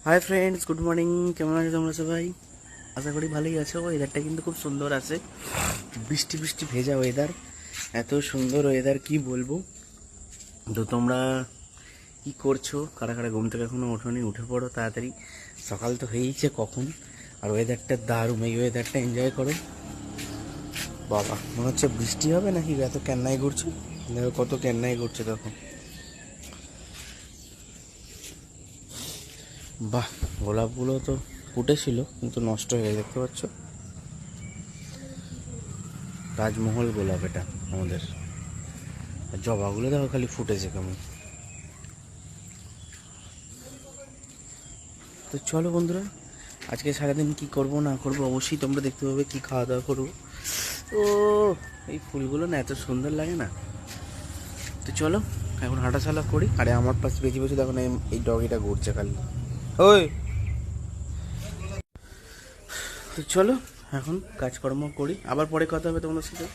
Hi friends, good morning. কেমন আছো তোমরা সবাই? আশা করি ভালোই আছো। ওয়েদারটা কিন্তু খুব সুন্দর আছে, বৃষ্টি বৃষ্টি ভেজা ওয়েদার। এত সুন্দর ওয়েদার কি বলবো। তো তোমরা কি করছো? কারা কারা ঘুম থেকে এখনো ওঠোনি? উঠে পড়ো তাড়াতাড়ি, সকাল তো হয়েইছে কখন। আর ওয়েদারটা দারুণ, এই ওয়েদারটা এনজয় করো। বাবা, মনে হচ্ছে বৃষ্টি হবে নাকি, এত ক্যান্নাই ঘুরছে। দেখো কত ক্যান্নাই ঘুরছে দেখো। বাহ, গোলাপগুলো তো ফুটেছিল কিন্তু নষ্ট হয়ে গেছে, দেখতে পাচ্ছ। রাজমহল গোলাপ এটা আমাদের। আর জবাগুলো দেখো খালি ফুটেছে কেমন। তো চলো বন্ধুরা, আজকে সারাদিন কি করব না করব অবশ্যই তোমরা দেখতে পাবে। কি খাওয়া দাওয়া করবো। ও, এই ফুলগুলো না এত সুন্দর লাগে না। তো চলো এখন হাঁটাচলা করি। আরে আমার পাশে বেঁচে বেঁচে দেখো না, এই ডগিটা ঘুরছে খালি। ওই, তো চলো এখন কাজকর্ম করি, আবার পরে কথা হবে তোমাদের সাথে।